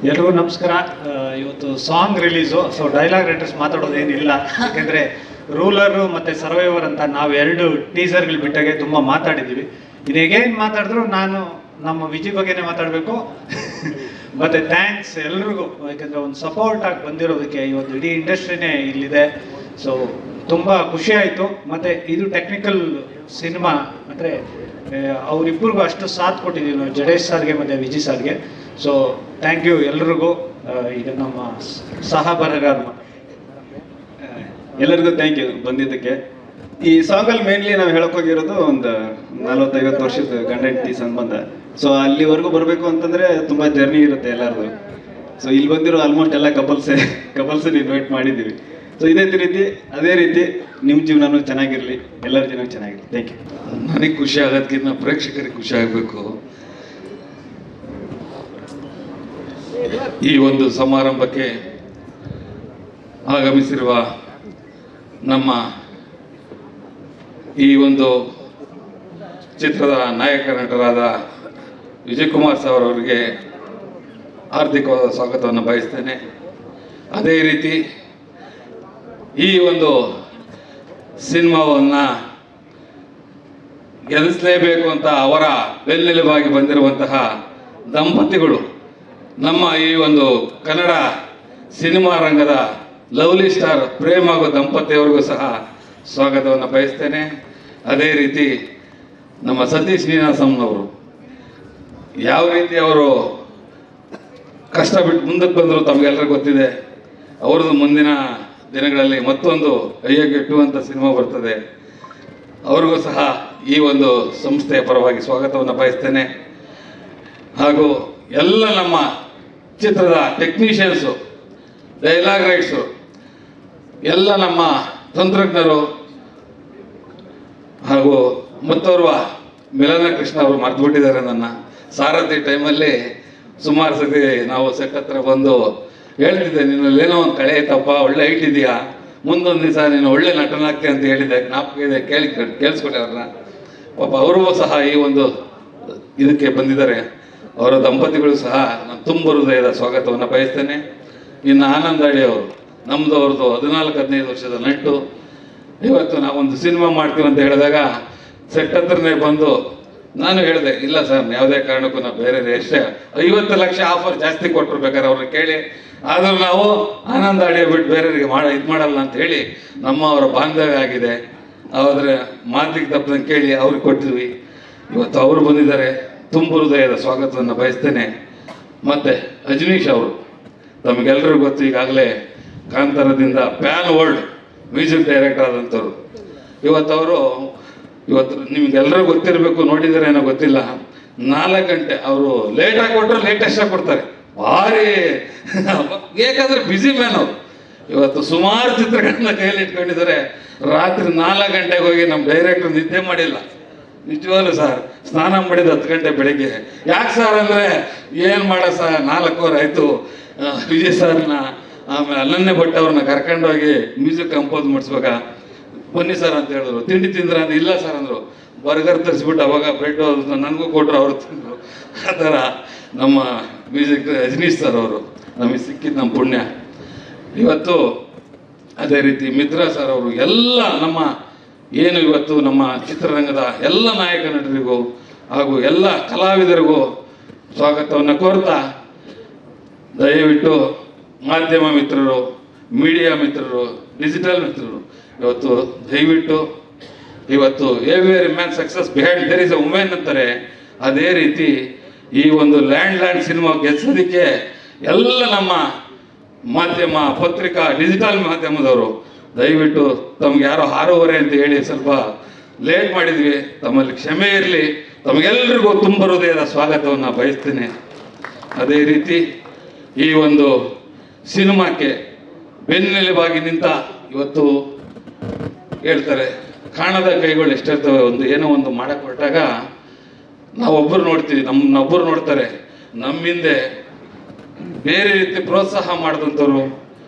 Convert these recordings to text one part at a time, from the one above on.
ಎಲ್ರಿಗೂ ನಮಸ್ಕಾರ. ಇವತ್ತು song release. So dialogue writers ಮಾತಾಡೋದೇನಿಲ್ಲ, ಯಾಕೆಂದರೆ ರೂಲರು ಮತ್ತು ಸರ್ವೈವರ್ ಅಂತ ನಾವು ಎರಡು ಟೀಸರ್ಗಳು ಬಿಟ್ಟಾಗೆ ತುಂಬ ಮಾತಾಡಿದ್ದೀವಿ. ಇನ್ನು ಹೇಗೇನು ಮಾತಾಡಿದ್ರು ನಾನು ನಮ್ಮ ವಿಜಯ್ ಬಗ್ಗೆನೇ ಮಾತಾಡಬೇಕು. ಮತ್ತು ಥ್ಯಾಂಕ್ಸ್ ಎಲ್ರಿಗೂ, ಯಾಕೆಂದರೆ ಒಂದು ಸಪೋರ್ಟ್ ಆಗಿ ಬಂದಿರೋದಕ್ಕೆ. ಇವತ್ತು ಇಡೀ ಇಂಡಸ್ಟ್ರಿನೇ ಇಲ್ಲಿದೆ. ಸೊ ತುಂಬ ಖುಷಿ ಆಯಿತು. ಮತ್ತು ಇದು ಟೆಕ್ನಿಕಲ್ ಸಿನಿಮಾ ಅಂದರೆ ಅವರಿಬ್ಬರಿಗೂ ಅಷ್ಟು ಸಾಥ್ ಕೊಟ್ಟಿದ್ದೀವಿ ನಾವು, ಜಡೇಶ್ ಸರ್ಗೆ ಮತ್ತು ವಿಜಯ್ ಸರ್ಗೆ. ಸೊ ಥ್ಯಾಂಕ್ ಯು ಎಲ್ರಿಗೂ. ಈಗ ನಮ್ಮ ಸಹ ಬರಗಾರರು ಎಲ್ಲರಿಗೂ ಥ್ಯಾಂಕ್ ಯು ಬಂದಿದ್ದಕ್ಕೆ. ಈ ಸಾಂಗಲ್ಲಿ ಮೇನ್ಲಿ ನಾವು ಹೇಳೋಕ್ಕೋಗಿರೋದು ಒಂದು 40-50 ವರ್ಷದ ಗಂಡ ಹೆಂಡತಿ ಸಂಬಂಧ. ಸೊ ಅಲ್ಲಿವರೆಗೂ ಬರಬೇಕು ಅಂತಂದರೆ ತುಂಬ ಜರ್ನಿ ಇರುತ್ತೆ ಎಲ್ಲರದು. ಸೊ ಇಲ್ಲಿ ಬಂದಿರೋ ಆಲ್ಮೋಸ್ಟ್ ಎಲ್ಲ ಕಪಲ್ಸನ್ನ ಇನ್ವೈಟ್ ಮಾಡಿದ್ದೀವಿ. ಸೊ ಅದೇ ರೀತಿ ನಿಮ್ಮ ಜೀವನನೂ ಚೆನ್ನಾಗಿರಲಿ, ಎಲ್ಲರ ಜೀವನ ಚೆನ್ನಾಗಿರಲಿ. Thank you. ನನಗೆ ಖುಷಿ ಆಗೋದಕ್ಕಿಂತ ಪ್ರೇಕ್ಷಕರಿಗೆ ಖುಷಿ ಆಗಬೇಕು. ಈ ಒಂದು ಸಮಾರಂಭಕ್ಕೆ ಆಗಮಿಸಿರುವ ನಮ್ಮ ಈ ಒಂದು ಚಿತ್ರದ ನಾಯಕ ನಟರಾದ ವಿಜಯ್ ಕುಮಾರ್ ಸರ್ ಅವರಿಗೆ ಹಾರ್ದಿಕವಾದ ಸ್ವಾಗತವನ್ನು ಬಯಸ್ತೇನೆ. ಅದೇ ರೀತಿ ಈ ಒಂದು ಸಿನಿಮಾವನ್ನು ಗೆಲ್ಲಿಸಲೇಬೇಕು ಅಂತ ಅವರ ಬೆನ್ನೆಲುಬಾಗಿ ಬಂದಿರುವಂತಹ ದಂಪತಿಗಳು, ನಮ್ಮ ಈ ಒಂದು ಕನ್ನಡ ಸಿನಿಮಾ ರಂಗದ ಲವ್ಲಿ ಸ್ಟಾರ್ ಪ್ರೇಮ್ ಹಾಗೂ ದಂಪತಿಯವರಿಗೂ ಸಹ ಸ್ವಾಗತವನ್ನು ಬಯಸ್ತೇನೆ. ಅದೇ ರೀತಿ ನಮ್ಮ ಸತೀಶ್ ನೀನಾಸಂನವರು ಯಾವ ರೀತಿ ಅವರು ಕಷ್ಟ ಬಿಟ್ಟು ಮುಂದಕ್ಕೆ ಬಂದರು ತಮಗೆಲ್ಲರಿಗೂ ಗೊತ್ತಿದೆ. ಅವ್ರದ್ದು ಮುಂದಿನ ದಿನಗಳಲ್ಲಿ ಮತ್ತೊಂದು ಕೈಗೆಟುವಂಥ ಸಿನಿಮಾ ಬರ್ತದೆ. ಅವ್ರಿಗೂ ಸಹ ಈ ಒಂದು ಸಂಸ್ಥೆಯ ಪರವಾಗಿ ಸ್ವಾಗತವನ್ನು ಬಯಸ್ತೇನೆ. ಹಾಗೂ ಎಲ್ಲ ನಮ್ಮ ಚಿತ್ರದ ಟೆಕ್ನಿಷಿಯನ್ಸು, ಡೈಲಾಗ್ ರೈಟ್ಸು, ಎಲ್ಲ ನಮ್ಮ ತಂತ್ರಜ್ಞರು ಹಾಗೂ ಮತ್ತೋರ್ವ ಮಿಲನ ಕೃಷ್ಣ ಅವರು ಮರೆತುಬಿಟ್ಟಿದ್ದಾರೆ ನನ್ನ. ಸಾರಥಿ ಟೈಮಲ್ಲಿ ಸುಮಾರು ಸತಿ ನಾವು ಸೆಟ್ ಹತ್ರ ಬಂದು ಹೇಳ್ತಿದ್ದೆ, ನಿನ್ನಲ್ಲೇನೋ ಒಂದು ಕಳೆ ಐತಪ್ಪ, ಒಳ್ಳೆ ಹೈಟ್ ಇದೆಯಾ, ಮುಂದೊಂದು ದಿವಸ ನೀನು ಒಳ್ಳೆ ನಟನಾಗ್ತಿ ಅಂತ ಹೇಳಿದ್ದೆ. ಜ್ಞಾಪಕ ಇದೆ, ಕೇಳಿಸ್ಕೊಟ್ಟೆ ಅವ್ರನ್ನ. ಪಾಪ ಅವರು ಸಹ ಈ ಒಂದು ಇದಕ್ಕೆ ಬಂದಿದ್ದಾರೆ. ಅವರ ದಂಪತಿಗಳು ಸಹ ನಾನು ತುಂಬ ಹೃದಯದ ಸ್ವಾಗತವನ್ನು ಬಯಸ್ತೇನೆ. ಇನ್ನು ಆನಂದ್ ಅಡಿ ಅವರು, ನಮ್ಮದು ಅವ್ರದ್ದು 14-15 ವರ್ಷದ ನಟ್ಟು. ಇವತ್ತು ನಾವೊಂದು ಸಿನಿಮಾ ಮಾಡ್ತೀವಿ ಅಂತ ಹೇಳಿದಾಗ ಸೆಟ್ ಹತ್ರನೇ ಬಂದು ನಾನು ಹೇಳಿದೆ, ಇಲ್ಲ ಸರ್ ಯಾವುದೇ ಕಾರಣಕ್ಕೂ ನಾವು ಬೇರೆ ಎಷ್ಟೇ 50 ಲಕ್ಷ ಆಫರ್ ಜಾಸ್ತಿ ಕೊಟ್ಟಿರ್ಬೇಕಾದ್ರೆ ಅವ್ರನ್ನ ಕೇಳಿ, ಆದರೂ ನಾವು ಆನಂದ್ ಆಡಿಯೋ ಬಿಟ್ಟು ಬೇರೆಯವರಿಗೆ ಇದು ಮಾಡಲ್ಲ ಅಂತ ಹೇಳಿ ಅವರ ಬಾಂಧವ್ಯ ಆಗಿದೆ. ಅವರ ಮಾತಿಗೆ ತಪ್ಪದಂಗೆ ಕೇಳಿ ಅವ್ರಿಗೆ ಕೊಟ್ಟಿದ್ವಿ. ಇವತ್ತು ಅವರು ಬಂದಿದ್ದಾರೆ. ತುಂಬ ಹೃದಯದ ಸ್ವಾಗತವನ್ನು ಬಯಸ್ತೇನೆ. ಮತ್ತು ಅಜನೀಶ್ ಅವರು, ತಮಗೆಲ್ಲರಿಗೂ ಗೊತ್ತು, ಈಗಾಗಲೇ ಕಾಂತಾರದಿಂದ ಪ್ಯಾನ್ ವರ್ಲ್ಡ್ ಮ್ಯೂಸಿಕ್ ಡೈರೆಕ್ಟರ್ ಆದಂಥವ್ರು. ಇವತ್ತು ನಿಮ್ಗೆಲ್ಲರೂ ಗೊತ್ತಿರಬೇಕು, ನೋಡಿದರೆ ಏನೋ ಗೊತ್ತಿಲ್ಲ, 4 ಗಂಟೆ ಅವರು ಲೇಟಾಗಿ ಕೊಟ್ಟರೆ ಲೇಟೆಸ್ಟಾಗಿ ಕೊಡ್ತಾರೆ. ಭಾರಿ ಏಕೆಂದರೆ ಬ್ಯುಸಿ ಮ್ಯಾನ್ ಅವರು. ಇವತ್ತು ಸುಮಾರು ಚಿತ್ರಗಳನ್ನ ಕೈಯಲ್ಲಿ ಇಟ್ಕೊಂಡಿದ್ದಾರೆ. ರಾತ್ರಿ 4 ಗಂಟೆಗೆ ಹೋಗಿ ನಮ್ಮ ಡೈರೆಕ್ಟರ್ ನಿದ್ದೆ ಮಾಡಿಲ್ಲ. ನಿಜವಾಗ್ಲೂ ಸರ್, ಸ್ನಾನ ಮಾಡಿದ 10 ಗಂಟೆ ಬೆಳಿಗ್ಗೆ. ಯಾಕೆ ಸರ್ ಅಂದರೆ, ಏನು ಮಾಡೋ ಸರ್, 4 ಆಯಿತು. ವಿಜಯ್ ಸರ್ನ ಆಮೇಲೆ ಅನನ್ಯ ಭಟ್ ಅವ್ರನ್ನ ಕರ್ಕೊಂಡೋಗಿ ಮ್ಯೂಸಿಕ್ ಕಂಪೋಸ್ ಮಾಡಿಸ್ಬೇಕಾ, ಬನ್ನಿ ಸರ್ ಅಂತ ಹೇಳಿದ್ರು. ತಿಂಡಿ ತಿಂದ್ರೆ ಅಂದ್ರೆ ಇಲ್ಲ ಸರ್ ಅಂದರು. ಬರ್ಗರ್ ತರಿಸ್ಬಿಟ್ಟು ಅವಾಗ ಬ್ರೆಡ್ ನನಗೂ ಕೊಟ್ಟರು, ಅವರು ತಿಂದರು. ಆ ಥರ ನಮ್ಮ ಮ್ಯೂಸಿಕ್ ರಜನೀಶ್ ಸರ್ ಅವರು ನಮಗೆ ಸಿಕ್ಕಿದ್ದು ನಮ್ಮ ಪುಣ್ಯ. ಇವತ್ತು ಅದೇ ರೀತಿ ಮಿತ್ರ ಸರ್ ಅವರು, ಎಲ್ಲ ನಮ್ಮ ಏನು ಇವತ್ತು ನಮ್ಮ ಚಿತ್ರರಂಗದ ಎಲ್ಲ ನಾಯಕ ನಟರಿಗೂ ಹಾಗೂ ಎಲ್ಲ ಕಲಾವಿದರಿಗೂ ಸ್ವಾಗತವನ್ನು ಕೋರ್ತಾ, ದಯವಿಟ್ಟು ಮಾಧ್ಯಮ ಮಿತ್ರರು, ಮೀಡಿಯಾ ಮಿತ್ರರು, ಡಿಜಿಟಲ್ ಮಿತ್ರರು, ಇವತ್ತು ದಯವಿಟ್ಟು ಇವತ್ತು every man success behind there is a women ಅಂತಾರೆ. ಅದೇ ರೀತಿ ಈ ಒಂದು ಲ್ಯಾಂಡ್ ಸಿನಿಮಾ ಗೆಲ್ಸೋದಕ್ಕೆ ಎಲ್ಲ ನಮ್ಮ ಮಾಧ್ಯಮ, ಪತ್ರಿಕಾ, ಡಿಜಿಟಲ್ ಮಾಧ್ಯಮದವರು ದಯವಿಟ್ಟು ತಮ್ಗೆ ಯಾರೋ 6:15 ಅಂತ ಹೇಳಿ ಸ್ವಲ್ಪ ಲೇಟ್ ಮಾಡಿದ್ವಿ, ತಮ್ಮಲ್ಲಿ ಕ್ಷಮೆ ಇರಲಿ. ತಮಗೆಲ್ಲರಿಗೂ ತುಂಬ ಹೃದಯದ ಸ್ವಾಗತವನ್ನು ಬಯಸ್ತೇನೆ. ಅದೇ ರೀತಿ ಈ ಒಂದು ಸಿನಿಮಾಕ್ಕೆ ಬೆನ್ನೆಲುಬಾಗಿ ನಿಂತ, ಇವತ್ತು ಹೇಳ್ತಾರೆ ಕಾಣದ ಕೈಗಳು ಎಷ್ಟಿರ್ತವೆ, ಒಂದು ಏನೋ ಒಂದು ಮಾಡಕ್ಕೆ ಹೊರಟಾಗ ನಾವೊಬ್ಬರು ನೋಡ್ತೀವಿ, ನಮ್ಮನ್ನೊಬ್ಬರು ನೋಡ್ತಾರೆ. ನಮ್ಮಿಂದೆ ಬೇರೆ ರೀತಿ ಪ್ರೋತ್ಸಾಹ ಮಾಡಿದಂಥವ್ರು,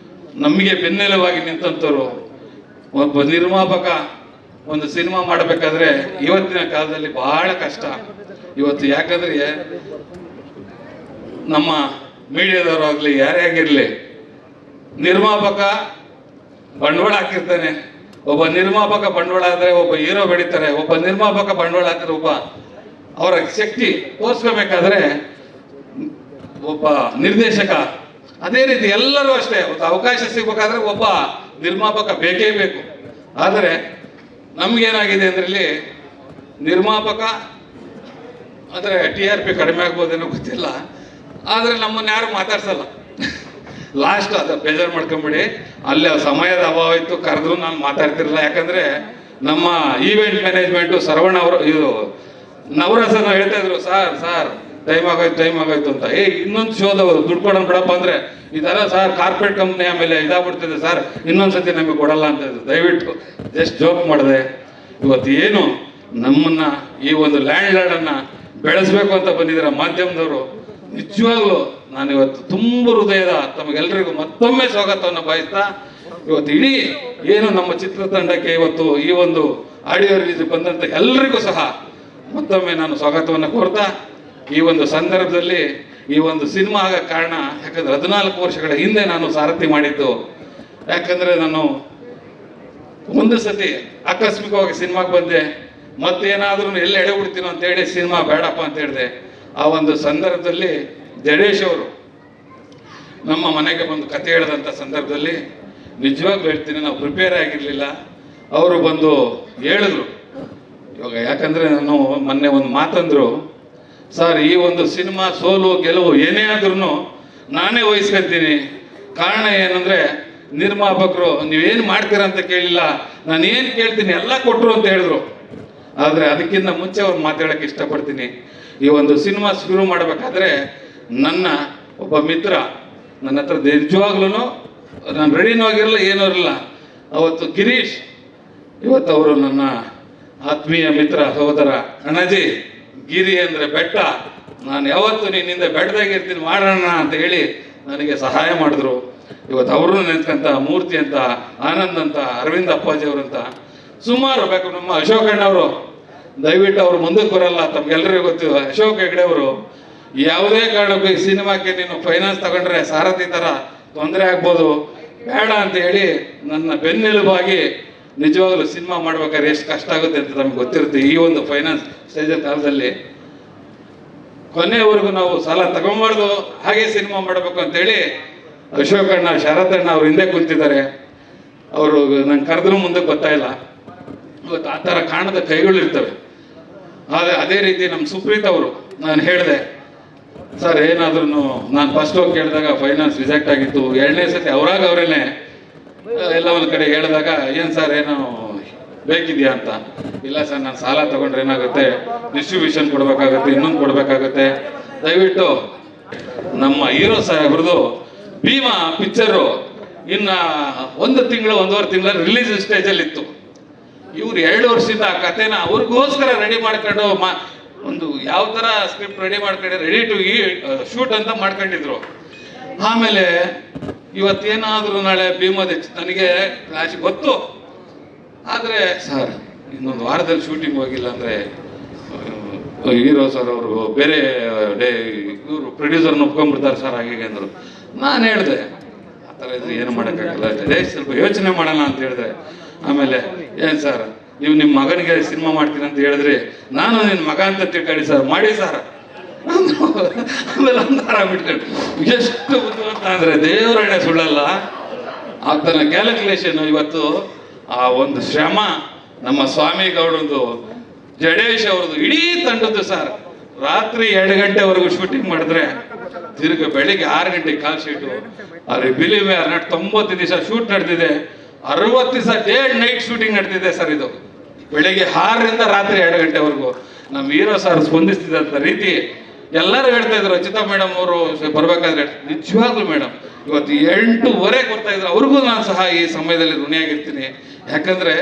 ನಮಗೆ ಬೆನ್ನೆಲುಬಾಗಿ ನಿಂತಂಥವ್ರು. ಒಬ್ಬ ನಿರ್ಮಾಪಕ ಒಂದು ಸಿನಿಮಾ ಮಾಡಬೇಕಾದ್ರೆ ಇವತ್ತಿನ ಕಾಲದಲ್ಲಿ ಬಹಳ ಕಷ್ಟ. ಇವತ್ತು ಯಾಕಂದ್ರೆ ನಮ್ಮ ಮೀಡಿಯಾದವರು ಆಗಲಿ ಯಾರೇ ಆಗಿರಲಿ, ನಿರ್ಮಾಪಕ ಬಂಡವಾಳ ಹಾಕಿರ್ತಾನೆ. ಒಬ್ಬ ನಿರ್ಮಾಪಕ ಬಂಡವಾಳ ಆದರೆ ಒಬ್ಬ ಹೀರೋ ಬೆಳೀತಾರೆ. ಒಬ್ಬ ನಿರ್ಮಾಪಕ ಬಂಡವಾಳ ಹಾಕಿದ್ರೆ ಒಬ್ಬ ಅವರ ಶಕ್ತಿ ತೋರಿಸ್ಕೋಬೇಕಾದ್ರೆ ಒಬ್ಬ ನಿರ್ದೇಶಕ, ಅದೇ ರೀತಿ ಎಲ್ಲರೂ ಅಷ್ಟೇ. ಒಂದು ಅವಕಾಶ ಸಿಗ್ಬೇಕಾದ್ರೆ ಒಬ್ಬ ನಿರ್ಮಾಪಕ ಬೇಕೇ ಬೇಕು. ಆದರೆ ನಮಗೇನಾಗಿದೆ ಅಂದ್ರೆ ಇಲ್ಲಿ ನಿರ್ಮಾಪಕ ಅಂದರೆ TRP ಕಡಿಮೆ ಆಗ್ಬೋದೇನೋ ಗೊತ್ತಿಲ್ಲ, ಆದರೆ ನಮ್ಮನ್ನು ಯಾರು ಮಾತಾಡ್ಸಲ್ಲ. ಲಾಸ್ಟ್ ಅದು ಬೇಜಾರು ಮಾಡ್ಕೊಂಬಿಡಿ, ಅಲ್ಲಿ ಸಮಯದ ಅಭಾವ ಇತ್ತು, ಕರೆದ್ರು ನಾನು ಮಾತಾಡ್ತಿರಲಿಲ್ಲ. ಯಾಕಂದರೆ ನಮ್ಮ ಈವೆಂಟ್ ಮ್ಯಾನೇಜ್ಮೆಂಟು ಸರವಣ ಅವರು ಇದು ನವರಸನ ಹೇಳ್ತಾ ಇದ್ರು, ಸಾರ್ ಟೈಮ್ ಆಗೋಯ್ತು ಅಂತ. ಇನ್ನೊಂದು ಶೋದವರು ದುಡ್ಡು ಕೊಡೋಣ ಬಿಡಪ್ಪ ಅಂದರೆ ಇದೆಲ್ಲ ಸರ್ ಕಾರ್ಪೊರೇಟ್ ಕಂಪ್ನಿ ಆಮೇಲೆ ಇದಾಗ್ಬಿಡ್ತಿದೆ ಸರ್, ಇನ್ನೊಂದ್ಸತಿ ನಮಗೆ ಕೊಡಲ್ಲ ಅಂತ ಇದ್ರು. ದಯವಿಟ್ಟು ಜಸ್ಟ್ ಜೋಕ್ ಮಾಡಿದೆ. ಇವತ್ತು ಏನು ನಮ್ಮನ್ನು ಈ ಒಂದು ಲ್ಯಾಂಡ್ಲಾರ್ಡನ್ನು ಬೆಳೆಸಬೇಕು ಅಂತ ಬಂದಿದ್ದಾರೆ ಮಾಧ್ಯಮದವರು. ನಿಜವಾಗ್ಲೂ ನಾನು ಇವತ್ತು ತುಂಬ ಹೃದಯದ ತಮಗೆಲ್ಲರಿಗೂ ಮತ್ತೊಮ್ಮೆ ಸ್ವಾಗತವನ್ನು ಬಯಸ್ತಾ, ಇವತ್ತು ಇಡೀ ಏನು ನಮ್ಮ ಚಿತ್ರತಂಡಕ್ಕೆ ಇವತ್ತು ಈ ಒಂದು ಆಡಿಯೋ ರಿಲೀಸ್ ಬಂದಂಥ ಎಲ್ಲರಿಗೂ ಸಹ ಮತ್ತೊಮ್ಮೆ ನಾನು ಸ್ವಾಗತವನ್ನು ಕೋರ್ತಾ, ಈ ಒಂದು ಸಂದರ್ಭದಲ್ಲಿ ಈ ಒಂದು ಸಿನಿಮಾ ಆಗಕ್ಕೆ ಕಾರಣ ಯಾಕಂದ್ರೆ 14 ವರ್ಷಗಳ ಹಿಂದೆ ನಾನು ಸಾರಥಿ ಮಾಡಿದ್ದು. ಯಾಕಂದರೆ ನಾನು ಒಂದು ಸತಿ ಆಕಸ್ಮಿಕವಾಗಿ ಸಿನಿಮಾಗೆ ಬಂದೆ, ಮತ್ತೇನಾದ್ರೂ ಎಲ್ಲಿ ಎಡೆ ಬಿಡ್ತೀನೋ ಅಂತೇಳಿ ಸಿನಿಮಾ ಬೇಡಪ್ಪ ಅಂತ ಹೇಳಿದೆ. ಆ ಒಂದು ಸಂದರ್ಭದಲ್ಲಿ ಜಡೇಶ್ ಅವರು ನಮ್ಮ ಮನೆಗೆ ಬಂದು ಕತೆ ಹೇಳಿದಂಥ ಸಂದರ್ಭದಲ್ಲಿ ನಿಜವಾಗ್ಲೂ ಹೇಳ್ತೀನಿ, ನಾವು ಪ್ರಿಪೇರ್ ಆಗಿರಲಿಲ್ಲ. ಅವರು ಬಂದು ಹೇಳಿದ್ರು, ಇವಾಗ ಯಾಕಂದರೆ ನಾನು ಮೊನ್ನೆ ಒಂದು ಮಾತಂದ್ರು, ಸರ್ ಈ ಒಂದು ಸಿನಿಮಾ ಸೋಲು ಗೆಲುವು ಏನೇ ಆದ್ರೂ ನಾನೇ ವಹಿಸ್ಕೊಳ್ತೀನಿ. ಕಾರಣ ಏನಂದರೆ ನಿರ್ಮಾಪಕರು ನೀವೇನು ಮಾಡ್ತೀರಾ ಅಂತ ಕೇಳಿಲ್ಲ, ನಾನು ಏನು ಕೇಳ್ತೀನಿ ಎಲ್ಲ ಕೊಟ್ಟರು ಅಂತ ಹೇಳಿದ್ರು. ಆದರೆ ಅದಕ್ಕಿಂತ ಮುಂಚೆ ಒಂದು ಮಾತಾಡೋಕ್ಕೆ ಇಷ್ಟಪಡ್ತೀನಿ. ಈ ಒಂದು ಸಿನಿಮಾ ಶುರು ಮಾಡಬೇಕಾದ್ರೆ ನನ್ನ ಒಬ್ಬ ಮಿತ್ರ ನನ್ನ ಹತ್ರ ನಿಜವಾಗ್ಲೂ ನಾನು ರೆಡಿನೂ ಆಗಿರಲ್ಲ ಏನೂ ಇರಲ್ಲ. ಅವತ್ತು ಗಿರೀಶ್, ಇವತ್ತು ಅವರು ನನ್ನ ಆತ್ಮೀಯ ಮಿತ್ರ ಸಹೋದರ. ಅಣ್ಣಾಜಿ ಗಿರಿ ಅಂದರೆ ಬೆಟ್ಟ, ನಾನು ಯಾವತ್ತು ನಿನ್ನಿಂದ ಬೆಟ್ಟದಾಗಿರ್ತೀನಿ ಮಾಡೋಣ ಅಂತ ಹೇಳಿ ನನಗೆ ಸಹಾಯ ಮಾಡಿದ್ರು. ಇವತ್ತು ಅವರು ನೆನ್ಸ್ಕಂತ ಮೂರ್ತಿ ಅಂತ, ಆನಂದ್ ಅಂತ, ಅರವಿಂದ್ ಅಪ್ಪಾಜಿ ಅವರಂತ ಸುಮಾರು ಬೇಕು. ನಮ್ಮ ಅಶೋಕ್ ಅಣ್ಣವರು ದಯವಿಟ್ಟು ಅವ್ರು ಮುಂದಕ್ಕೆ ಬರಲ್ಲ, ತಮ್ಗೆಲ್ಲರಿಗೂ ಗೊತ್ತು. ಅಶೋಕ್ ಹೆಗ್ಡೆ ಅವರು ಯಾವುದೇ ಕಾರಣಕ್ಕೂ ಈ ಸಿನಿಮಾಕ್ಕೆ ನೀನು ಫೈನಾನ್ಸ್ ತಗೊಂಡ್ರೆ ಸಾರಥಿ ಥರ ತೊಂದರೆ ಆಗ್ಬೋದು, ಬೇಡ ಅಂತ ಹೇಳಿ ನನ್ನ ಬೆನ್ನೆಲುಬಾಗಿ ನಿಜವಾಗ್ಲೂ ಸಿನಿಮಾ ಮಾಡ್ಬೇಕಾದ್ರೆ ಎಷ್ಟು ಕಷ್ಟ ಆಗುತ್ತೆ ಅಂತ ನಮ್ಗೆ ಗೊತ್ತಿರುತ್ತೆ. ಈ ಒಂದು ಫೈನಾನ್ಸ್ ಸ್ಟೇಜ್ ಕಾಲದಲ್ಲಿ ಕೊನೆಯವರೆಗೂ ನಾವು ಸಾಲ ತಗೊಂಬಾರ್ದು, ಹಾಗೆ ಸಿನಿಮಾ ಮಾಡಬೇಕು ಅಂತೇಳಿ ಅಶೋಕ್ ಅಣ್ಣ, ಶರತ್ ಅಣ್ಣ ಅವ್ರು ಹಿಂದೆ ಕುಂತಿದ್ದಾರೆ. ಅವರು ನಂಗೆ ಕರೆದ್ರೂ ಮುಂದಕ್ಕೆ ಬರ್ತಾ ಇಲ್ಲ. ಇವತ್ತು ಆ ಥರ ಕಾಣದ ಕೈಗಳಿರ್ತವೆ. ಆದರೆ ಅದೇ ರೀತಿ ನಮ್ಮ ಸುಪ್ರೀತ್ ಅವರು, ನಾನು ಹೇಳಿದೆ ಸರ್ ಏನಾದ್ರೂ, ನಾನು ಫಸ್ಟ್ ಹೋಗಿ ಕೇಳಿದಾಗ ಫೈನಾನ್ಸ್ ರಿಜೆಕ್ಟ್ ಆಗಿತ್ತು. 2ನೇ ಸತಿ ಅವರೇನೆ ಎಲ್ಲ ಒಂದು ಕಡೆ ಹೇಳಿದಾಗ ಏನು ಸರ್ ಏನೋ ಬೇಕಿದೆಯಾ ಅಂತ, ಇಲ್ಲ ಸರ್ ನಾನು ಸಾಲ ತಗೊಂಡ್ರೆ ಏನಾಗುತ್ತೆ, ಡಿಸ್ಟ್ರಿಬ್ಯೂಷನ್ ಕೊಡಬೇಕಾಗುತ್ತೆ, ಇನ್ನೊಂದು ಕೊಡಬೇಕಾಗುತ್ತೆ, ದಯವಿಟ್ಟು ನಮ್ಮ ಹೀರೋ ಸಾಹೇಬ್ರದ್ದು ಭೀಮಾ ಪಿಕ್ಚರು ಇನ್ನು 1 ತಿಂಗಳು 1.5 ತಿಂಗಳ ರಿಲೀಸ್ ಸ್ಟೇಜಲ್ಲಿತ್ತು. ಇವ್ರು 2 ವರ್ಷದಿಂದ ಆ ಕಥೆನ ಅವ್ರಿಗೋಸ್ಕರ ರೆಡಿ ಮಾಡ್ಕೊಂಡು ಒಂದು ಯಾವ ಥರ ಸ್ಕ್ರಿಪ್ಟ್ ರೆಡಿ ಮಾಡ್ಕೊಂಡು ರೆಡಿ ಟು ಶೂಟ್ ಅಂತ ಮಾಡ್ಕೊಂಡಿದ್ರು. ಆಮೇಲೆ ಇವತ್ತೇನಾದರೂ ನಾಳೆ ಭೀಮದ ನನಗೆ ರಾಶಿ ಗೊತ್ತು, ಆದರೆ ಸರ್ ಇನ್ನೊಂದು ವಾರದಲ್ಲಿ ಶೂಟಿಂಗ್ ಹೋಗಿಲ್ಲ ಅಂದರೆ ಹೀರೋ ಸರ್ ಅವರು ಬೇರೆ ಇವರು ಪ್ರೊಡ್ಯೂಸರ್ನ ಒಪ್ಕೊಂಡ್ಬಿಡ್ತಾರೆ ಸರ್ ಹಾಗೆ ಅಂದರು. ನಾನು ಹೇಳಿದೆ ಆ ಥರ ಇದ್ರೆ ಏನು ಮಾಡೋಕ್ಕಾಗಲ್ಲ, ಸ್ವಲ್ಪ ಯೋಚನೆ ಮಾಡೋಣ ಅಂತ ಹೇಳಿದೆ. ಆಮೇಲೆ ಏನು ಸರ್ ನೀವು ನಿಮ್ಮ ಮಗನಿಗೆ ಸಿನಿಮಾ ಮಾಡ್ತೀನಿ ಅಂತ ಹೇಳಿದ್ರಿ, ನಾನು ನಿನ್ನ ಮಗ ಅಂತ ತಿಳ್ಕೊಳ್ಳಿ ಸರ್, ಮಾಡಿ ಸರ್. ಆಮೇಲೆ ಒಂದಾರ ಬಿಟ್ಕೊಂಡು ಎಷ್ಟು ಬುದ್ಧಿವಂತ ಅಂದರೆ ದೇವರಣ್ಣೆ ಸುಳ್ಳಲ್ಲ. ಆತನ ಕ್ಯಾಲ್ಕುಲೇಷನ್ ಇವತ್ತು ಆ ಒಂದು ಶ್ರಮ ನಮ್ಮ ಸ್ವಾಮಿ ಗೌಡಂದು, ಜಡೇಶ್ ಅವ್ರದ್ದು, ಇಡೀ ತಂಡದ್ದು ಸರ್. ರಾತ್ರಿ 2 ಗಂಟೆವರೆಗೂ ಶೂಟಿಂಗ್ ಮಾಡಿದ್ರೆ ತಿರುಗಿ ಬೆಳಿಗ್ಗೆ 6 ಗಂಟೆಗೆ ಕಾಲ್ ಶೀಟು. ಅಲ್ಲಿ ಬಿಲಿವ್ 90 ದಿವಸ ಶೂಟ್ ನಡೆದಿದೆ, 60 ದಿವಸ ಡೇ ಅಂಡ್ ನೈಟ್ ಶೂಟಿಂಗ್ ನಡೆದಿದೆ ಸರ್. ಇದು ಬೆಳಿಗ್ಗೆ 6ರಿಂದ ರಾತ್ರಿ 2 ಗಂಟೆವರೆಗೂ ನಮ್ಮ ಹೀರೋ ಸರ್ ಸ್ಪಂದಿಸ್ತಿದ್ದಂಥ ರೀತಿ ಎಲ್ಲರೂ ಹೇಳ್ತಾ ಇದ್ರು. ರಚಿತಾ ಮೇಡಮ್ ಅವರು ಬರ್ಬೇಕಾದ್ರೆ ನಿಜವಾಗ್ಲೂ ಮೇಡಮ್ ಇವತ್ತು 8:15 ಬರ್ತಾ ಇದ್ರು. ಅವ್ರಿಗೂ ನಾನು ಸಹ ಈ ಸಮಯದಲ್ಲಿ ಋಣಿಯಾಗಿರ್ತೀನಿ. ಯಾಕಂದ್ರೆ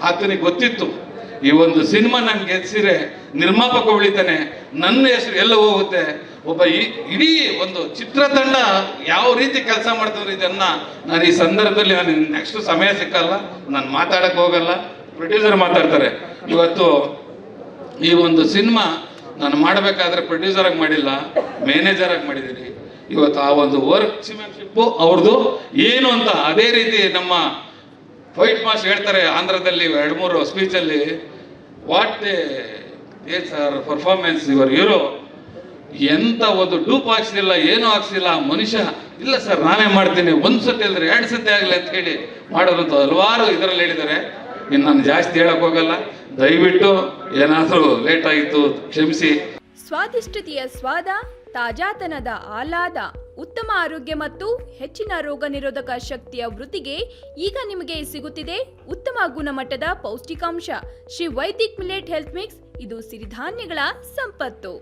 ಆತನಿಗೆ ಗೊತ್ತಿತ್ತು ಈ ಒಂದು ಸಿನಿಮಾ ನಾನು ಗೆಲ್ಸಿದ್ರೆ ನಿರ್ಮಾಪಕ ಉಳಿತಾನೆ, ನನ್ನ ಹೆಸರು ಎಲ್ಲ ಹೋಗುತ್ತೆ. ಒಬ್ಬ ಇಡೀ ಒಂದು ಚಿತ್ರತಂಡ ಯಾವ ರೀತಿ ಕೆಲಸ ಮಾಡ್ತಿದ್ರು ಇದನ್ನ ನಾನು ಈ ಸಂದರ್ಭದಲ್ಲಿ ನಾನು ನೆಕ್ಸ್ಟ್ ಸಮಯ ಸಿಕ್ಕಲ್ಲ, ನಾನು ಮಾತಾಡಕ್ಕೆ ಹೋಗಲ್ಲ, ಪ್ರೊಡ್ಯೂಸರ್ ಮಾತಾಡ್ತಾರೆ. ಇವತ್ತು ಈ ಒಂದು ಸಿನಿಮಾ ನಾನು ಮಾಡಬೇಕಾದ್ರೆ ಪ್ರೊಡ್ಯೂಸರಾಗಿ ಮಾಡಿಲ್ಲ, ಮ್ಯಾನೇಜರಾಗಿ ಮಾಡಿದ್ದೀನಿ. ಇವತ್ತು ಆ ಒಂದು ವರ್ಕ್ಸ್ಮ್ಯಾನ್ಶಿಪ್ಪು ಅವ್ರದ್ದು ಏನು ಅಂತ. ಅದೇ ರೀತಿ ನಮ್ಮ ಫೈಟ್ ಮಾಸ್ಟರ್ ಹೇಳ್ತಾರೆ ಆಂಧ್ರದಲ್ಲಿ 2-3 ಸ್ಪೀಚಲ್ಲಿ, ವಾಟ್ ಏ ಸರ್ ಪರ್ಫಾರ್ಮೆನ್ಸ್ ಯುವರ್ ಹೀರೋ, ಎಂತ ಒಂದು ಡೂಪ್ ಹಾಕ್ಸಿಲ್ಲ, ಏನೂ ಹಾಕ್ಸಿಲ್ಲ ಮನುಷ್ಯ, ಇಲ್ಲ ಸರ್ ನಾನೇ ಮಾಡ್ತೀನಿ, ಒಂದು ಸತಿ ಅಲ್ದ್ರೆ 2 ಸತಿ ಆಗಲಿ ಅಂತ ಹೇಳಿ ಮಾಡೋದಂತ ಹಲವಾರು ಇದರಲ್ಲಿ ಹೇಳಿದ್ದಾರೆ. ಇನ್ನು ನಾನು ಜಾಸ್ತಿ ಹೇಳಕ್ ಹೋಗಲ್ಲ, ದಯವಿಟ್ಟು ಏನಾದರೂ ಲೇಟ್ ಆಗಿತ್ತು ಕ್ಷಮಿಸಿ. ಸ್ವಾದಿಷ್ಟತೆಯ ಸ್ವಾದ, ತಾಜಾತನದ ಆಹ್ಲಾದ, ಉತ್ತಮ ಆರೋಗ್ಯ ಮತ್ತು ಹೆಚ್ಚಿನ ರೋಗ ನಿರೋಧಕ ಶಕ್ತಿಯ ವೃದ್ಧಿಗೆ ಈಗ ನಿಮಗೆ ಸಿಗುತ್ತಿದೆ ಉತ್ತಮ ಗುಣಮಟ್ಟದ ಪೌಷ್ಟಿಕಾಂಶ. Shri Vaidik millet health mix, ಇದು ಸಿರಿಧಾನ್ಯಗಳ ಸಂಪತ್ತು.